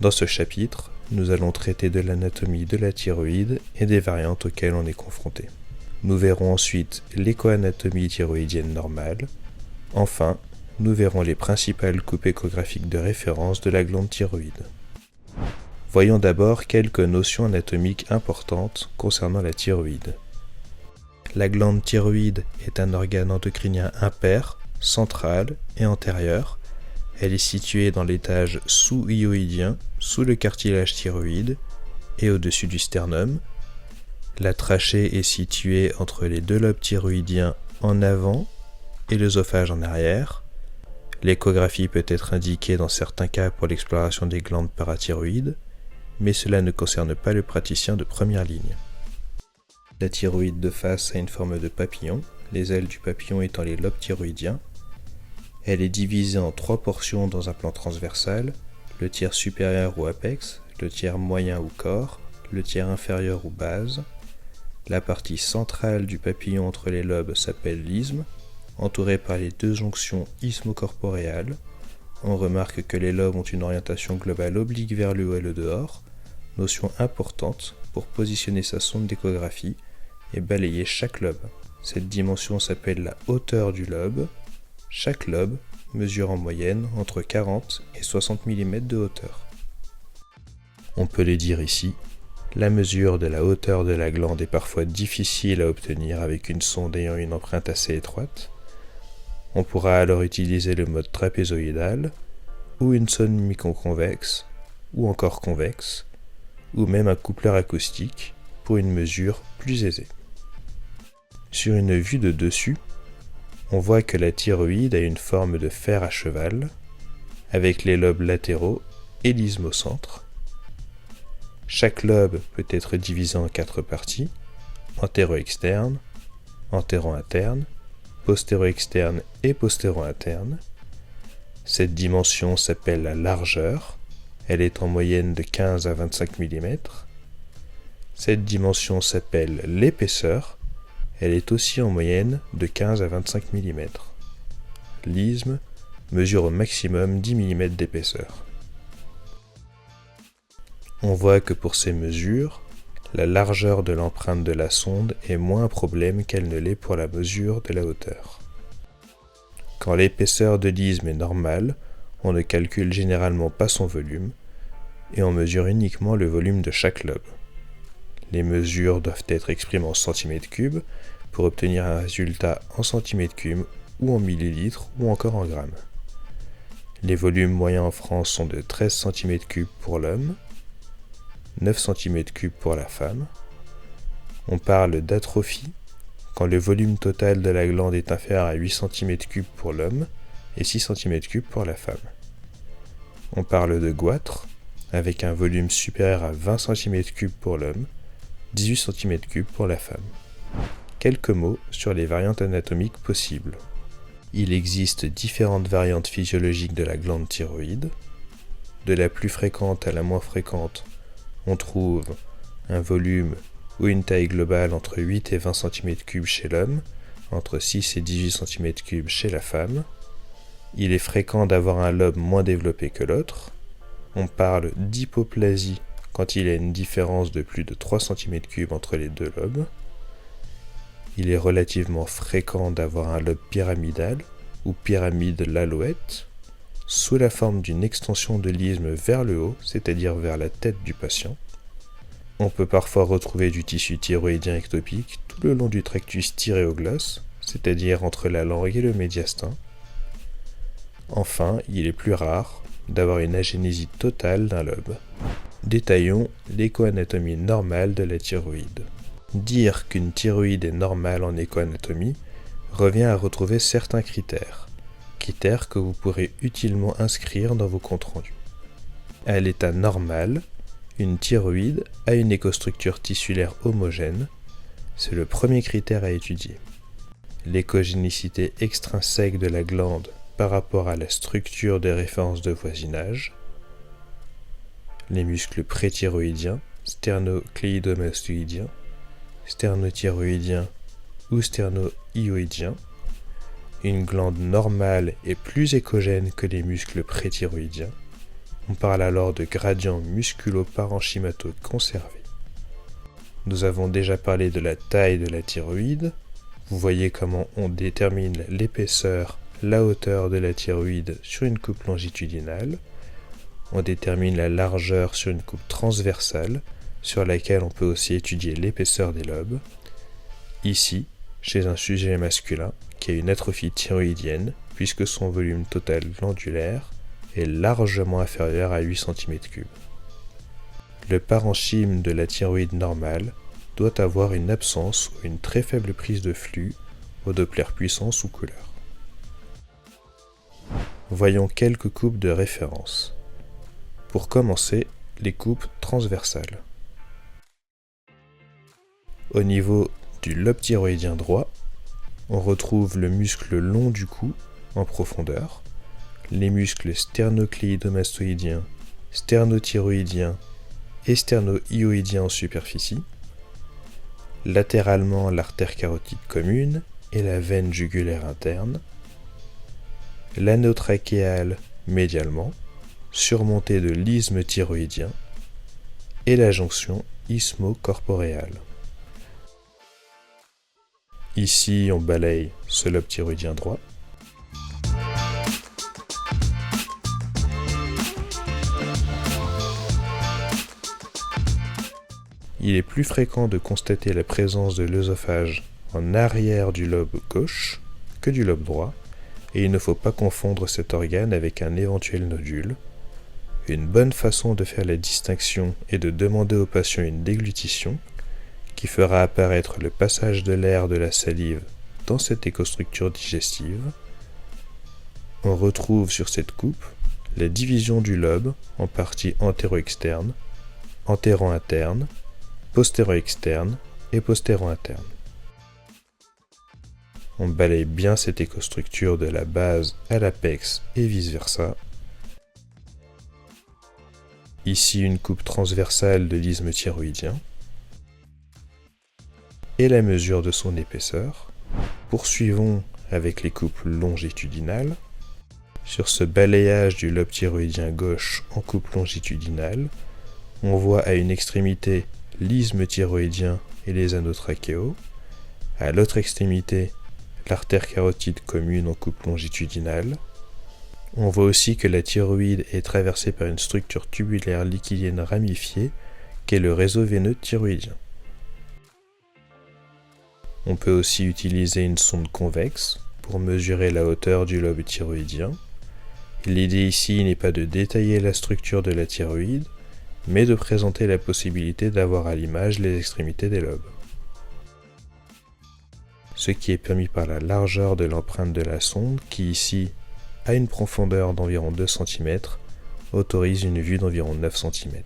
Dans ce chapitre, nous allons traiter de l'anatomie de la thyroïde et des variantes auxquelles on est confronté. Nous verrons ensuite l'échoanatomie thyroïdienne normale. Enfin, nous verrons les principales coupes échographiques de référence de la glande thyroïde. Voyons d'abord quelques notions anatomiques importantes concernant la thyroïde. La glande thyroïde est un organe endocrinien impair, central et antérieur. Elle est située dans l'étage sous-hyoïdien, sous le cartilage thyroïde et au-dessus du sternum. La trachée est située entre les deux lobes thyroïdiens en avant et l'œsophage en arrière. L'échographie peut être indiquée dans certains cas pour l'exploration des glandes parathyroïdes, mais cela ne concerne pas le praticien de première ligne. La thyroïde de face a une forme de papillon, les ailes du papillon étant les lobes thyroïdiens. Elle est divisée en 3 portions dans un plan transversal, le tiers supérieur ou apex, le tiers moyen ou corps, le tiers inférieur ou base. La partie centrale du papillon entre les lobes s'appelle l'isthme, entourée par les 2 jonctions isthmocorporéales. On remarque que les lobes ont une orientation globale oblique vers le haut et le dehors, notion importante pour positionner sa sonde d'échographie et balayer chaque lobe. Cette dimension s'appelle la hauteur du lobe. Chaque lobe mesure en moyenne entre 40 et 60 mm de hauteur. On peut les dire ici, la mesure de la hauteur de la glande est parfois difficile à obtenir avec une sonde ayant une empreinte assez étroite. On pourra alors utiliser le mode trapézoïdal, ou une sonde microconvexe, ou encore convexe, ou même un coupleur acoustique pour une mesure plus aisée. Sur une vue de dessus, on voit que la thyroïde a une forme de fer à cheval, avec les lobes latéraux et l'isthme au centre. Chaque lobe peut être divisé en 4 parties, antéro-externe, antéro-interne, postéro-externe et postéro-interne. Cette dimension s'appelle la largeur, elle est en moyenne de 15 à 25 mm. Cette dimension s'appelle l'épaisseur, elle est aussi en moyenne de 15 à 25 mm. L'isthme mesure au maximum 10 mm d'épaisseur. On voit que pour ces mesures, la largeur de l'empreinte de la sonde est moins un problème qu'elle ne l'est pour la mesure de la hauteur. Quand l'épaisseur de l'isthme est normale, on ne calcule généralement pas son volume, et on mesure uniquement le volume de chaque lobe. Les mesures doivent être exprimées en centimètres cubes pour obtenir un résultat en centimètres cubes ou en millilitres ou encore en grammes. Les volumes moyens en France sont de 13 cm3 pour l'homme, 9 cm3 pour la femme. On parle d'atrophie quand le volume total de la glande est inférieur à 8 cm3 pour l'homme et 6 cm3 pour la femme. On parle de goitre avec un volume supérieur à 20 cm3 pour l'homme, 18 cm3 pour la femme. Quelques mots sur les variantes anatomiques possibles. Il existe différentes variantes physiologiques de la glande thyroïde. De la plus fréquente à la moins fréquente, on trouve un volume ou une taille globale entre 8 et 20 cm3 chez l'homme, entre 6 et 18 cm3 chez la femme. Il est fréquent d'avoir un lobe moins développé que l'autre. On parle d'hypoplasie quand il y a une différence de plus de 3 cm3 entre les 2 lobes. Il est relativement fréquent d'avoir un lobe pyramidal ou pyramide l'alouette, sous la forme d'une extension de l'isthme vers le haut, c'est-à-dire vers la tête du patient. On peut parfois retrouver du tissu thyroïdien ectopique tout le long du tractus thyréoglosse, c'est-à-dire entre la langue et le médiastin. Enfin, il est plus rare d'avoir une agénésie totale d'un lobe. Détaillons l'échoanatomie normale de la thyroïde. Dire qu'une thyroïde est normale en échoanatomie revient à retrouver certains critères que vous pourrez utilement inscrire dans vos comptes rendus. À l'état normal, une thyroïde a une écostructure tissulaire homogène, c'est le premier critère à étudier. L'échogénicité extrinsèque de la glande par rapport à la structure des références de voisinage, les muscles préthyroïdiens, sternocléidomastoïdiens, sternothyroïdiens ou sternohyoïdiens. Une glande normale est plus échogène que les muscles préthyroïdiens. On parle alors de gradient musculo-parenchymateux conservé. Nous avons déjà parlé de la taille de la thyroïde. Vous voyez comment on détermine l'épaisseur, la hauteur de la thyroïde sur une coupe longitudinale. On détermine la largeur sur une coupe transversale, sur laquelle on peut aussi étudier l'épaisseur des lobes. Ici, chez un sujet masculin qui a une atrophie thyroïdienne, puisque son volume total glandulaire est largement inférieur à 8 cm3. Le parenchyme de la thyroïde normale doit avoir une absence ou une très faible prise de flux au Doppler puissance ou couleur. Voyons quelques coupes de référence. Pour commencer, les coupes transversales. Au niveau du lobe thyroïdien droit, on retrouve le muscle long du cou en profondeur, les muscles sternocléidomastoïdiens, sternothyroïdiens et sterno-hyoïdiens en superficie, latéralement l'artère carotide commune et la veine jugulaire interne, l'anneau trachéal médialement, surmonté de l'isthme thyroïdien, et la jonction isthmo-corporéale. Ici, on balaye ce lobe thyroïdien droit. Il est plus fréquent de constater la présence de l'œsophage en arrière du lobe gauche que du lobe droit, et il ne faut pas confondre cet organe avec un éventuel nodule. Une bonne façon de faire la distinction est de demander au patient une déglutition qui fera apparaître le passage de l'air de la salive dans cette écostructure digestive. On retrouve sur cette coupe la division du lobe en parties antéro-externes, antéro-internes, postéro-externes et postéro-internes. On balaye bien cette écostructure de la base à l'apex et vice-versa. Ici une coupe transversale de l'isthme thyroïdien et la mesure de son épaisseur. Poursuivons avec les coupes longitudinales. Sur ce balayage du lobe thyroïdien gauche en coupe longitudinale, on voit à une extrémité l'isthme thyroïdien et les anneaux trachéaux, à l'autre extrémité l'artère carotide commune en coupe longitudinale. On voit aussi que la thyroïde est traversée par une structure tubulaire liquidienne ramifiée qu'est le réseau veineux thyroïdien. On peut aussi utiliser une sonde convexe pour mesurer la hauteur du lobe thyroïdien. L'idée ici n'est pas de détailler la structure de la thyroïde, mais de présenter la possibilité d'avoir à l'image les extrémités des lobes. Ce qui est permis par la largeur de l'empreinte de la sonde qui ici, à une profondeur d'environ 2 cm, autorise une vue d'environ 9 cm.